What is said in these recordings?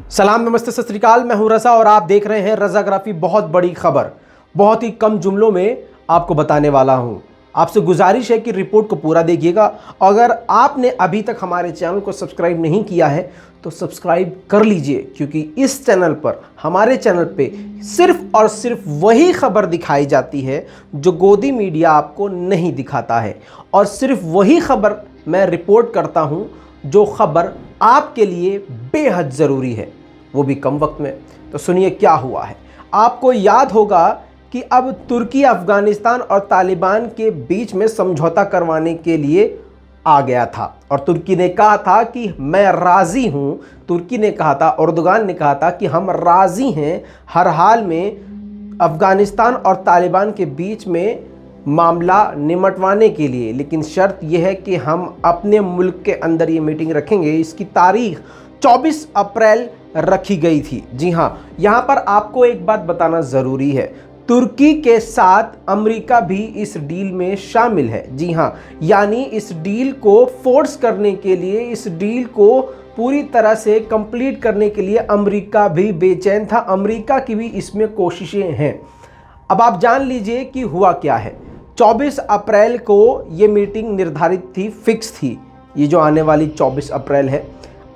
सलाम, नमस्ते, सत श्री अकाल। मैं हूं रजा और आप देख रहे हैं रजाग्राफी। बहुत बड़ी खबर बहुत ही कम जुमलों में आपको बताने वाला हूं। आपसे गुजारिश है कि रिपोर्ट को पूरा देखिएगा। अगर आपने अभी तक हमारे चैनल को सब्सक्राइब नहीं किया है तो सब्सक्राइब कर लीजिए, क्योंकि इस चैनल पर, हमारे चैनल पे सिर्फ और सिर्फ वही खबर दिखाई जाती है जो गोदी मीडिया आपको नहीं दिखाता है, और सिर्फ वही खबर मैं रिपोर्ट करता हूं जो खबर आपके लिए बेहद ज़रूरी है, वो भी कम वक्त में। तो सुनिए क्या हुआ है। आपको याद होगा कि अब तुर्की अफगानिस्तान और तालिबान के बीच में समझौता करवाने के लिए आ गया था, और तुर्की ने कहा था कि मैं राज़ी हूँ। तुर्की ने कहा था, एर्दोगान ने कहा था कि हम राज़ी हैं हर हाल में अफगानिस्तान और तालिबान के बीच में मामला निमटवाने के लिए, लेकिन शर्त यह है कि हम अपने मुल्क के अंदर ये मीटिंग रखेंगे। इसकी तारीख 24 अप्रैल रखी गई थी। जी हाँ, यहाँ पर आपको एक बात बताना ज़रूरी है, तुर्की के साथ अमेरिका भी इस डील में शामिल है। जी हाँ, यानी इस डील को फोर्स करने के लिए, इस डील को पूरी तरह से कंप्लीट करने के लिए अमेरिका भी बेचैन था। अमेरिका की भी इसमें कोशिशें हैं। अब आप जान लीजिए कि हुआ क्या है। 24 अप्रैल को ये मीटिंग निर्धारित थी, फिक्स थी, ये जो आने वाली 24 अप्रैल है।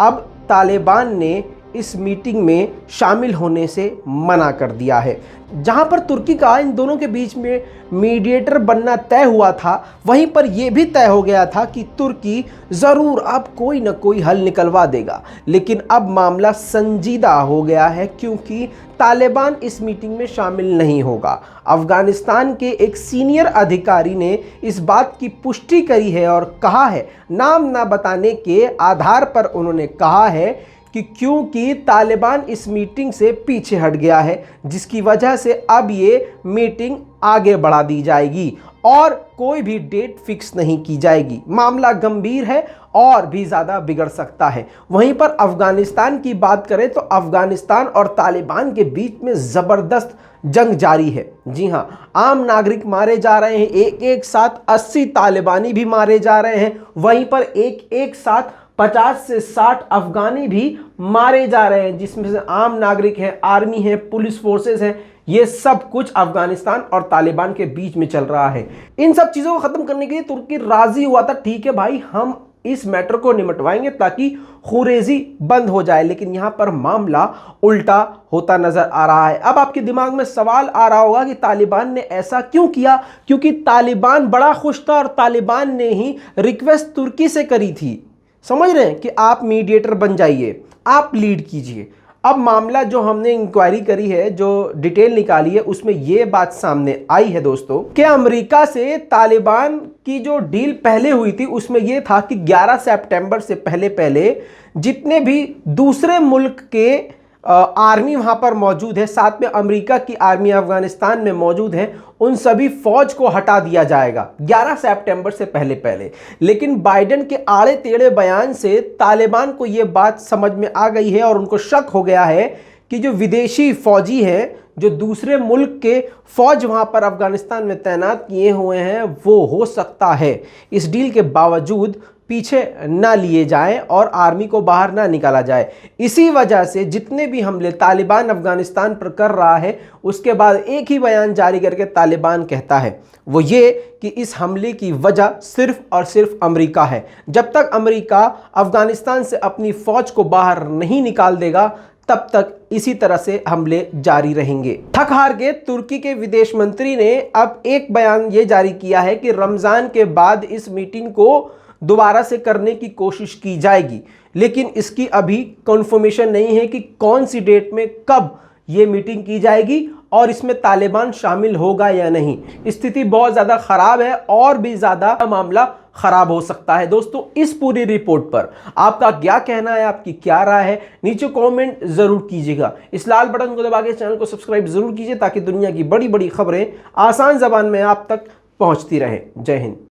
अब तालिबान ने इस मीटिंग में शामिल होने से मना कर दिया है। जहां पर तुर्की का इन दोनों के बीच में मीडिएटर बनना तय हुआ था, वहीं पर यह भी तय हो गया था कि तुर्की ज़रूर अब कोई ना कोई हल निकलवा देगा। लेकिन अब मामला संजीदा हो गया है, क्योंकि तालिबान इस मीटिंग में शामिल नहीं होगा। अफगानिस्तान के एक सीनियर अधिकारी ने इस बात की पुष्टि करी है और कहा है, नाम ना बताने के आधार पर उन्होंने कहा है कि क्योंकि तालिबान इस मीटिंग से पीछे हट गया है, जिसकी वजह से अब ये मीटिंग आगे बढ़ा दी जाएगी और कोई भी डेट फिक्स नहीं की जाएगी। मामला गंभीर है और भी ज़्यादा बिगड़ सकता है। वहीं पर अफगानिस्तान की बात करें तो अफगानिस्तान और तालिबान के बीच में ज़बरदस्त जंग जारी है। जी हाँ, आम नागरिक मारे जा रहे हैं, एक साथ 80 तालिबानी भी मारे जा रहे हैं। वहीं पर एक साथ 50 से 60 अफगानी भी मारे जा रहे हैं, जिसमें से आम नागरिक हैं, आर्मी है, पुलिस फोर्सेस हैं। ये सब कुछ अफगानिस्तान और तालिबान के बीच में चल रहा है। इन सब चीज़ों को ख़त्म करने के लिए तुर्की राज़ी हुआ था, ठीक है भाई, हम इस मैटर को निमटवाएंगे ताकि खुरेजी बंद हो जाए। लेकिन यहाँ पर मामला उल्टा होता नज़र आ रहा है। अब आपके दिमाग में सवाल आ रहा होगा कि तालिबान ने ऐसा क्यों किया, क्योंकि तालिबान बड़ा खुश था और तालिबान ने ही रिक्वेस्ट तुर्की से करी थी। समझ रहे हैं कि आप मीडिएटर बन जाइए, आप लीड कीजिए। अब मामला जो हमने इंक्वायरी करी है, जो डिटेल निकाली है, उसमें यह बात सामने आई है दोस्तों कि अमेरिका से तालिबान की जो डील पहले हुई थी उसमें यह था कि 11 सितंबर से पहले जितने भी दूसरे मुल्क के आर्मी वहां पर मौजूद है, साथ में अमेरिका की आर्मी अफगानिस्तान में मौजूद है, उन सभी फौज को हटा दिया जाएगा 11 सितंबर से पहले। लेकिन बाइडेन के आड़े टेढ़े बयान से तालिबान को यह बात समझ में आ गई है और उनको शक हो गया है कि जो विदेशी फौजी हैं, जो दूसरे मुल्क के फौज वहां पर अफगानिस्तान में तैनात किए हुए हैं, वो हो सकता है इस डील के बावजूद पीछे ना लिए जाएं और आर्मी को बाहर ना निकाला जाए। इसी वजह से जितने भी हमले तालिबान अफगानिस्तान पर कर रहा है, उसके बाद एक ही बयान जारी करके तालिबान कहता है, वो ये कि इस हमले की वजह सिर्फ और सिर्फ अमेरिका है। जब तक अमेरिका अफगानिस्तान से अपनी फौज को बाहर नहीं निकाल देगा, तब तक इसी तरह से हमले जारी रहेंगे। थक हार के तुर्की के विदेश मंत्री ने अब एक बयान ये जारी किया है कि रमज़ान के बाद इस मीटिंग को दोबारा से करने की कोशिश की जाएगी, लेकिन इसकी अभी कंफर्मेशन नहीं है कि कौन सी डेट में कब ये मीटिंग की जाएगी और इसमें तालिबान शामिल होगा या नहीं। स्थिति बहुत ज़्यादा ख़राब है और भी ज़्यादा मामला ख़राब हो सकता है। दोस्तों, इस पूरी रिपोर्ट पर आपका क्या कहना है, आपकी क्या राय है, नीचे कमेंट ज़रूर कीजिएगा। इस लाल बटन को दबा के चैनल को सब्सक्राइब ज़रूर कीजिए ताकि दुनिया की बड़ी बड़ी खबरें आसान ज़बान में आप तक पहुँचती रहें। जय हिंद।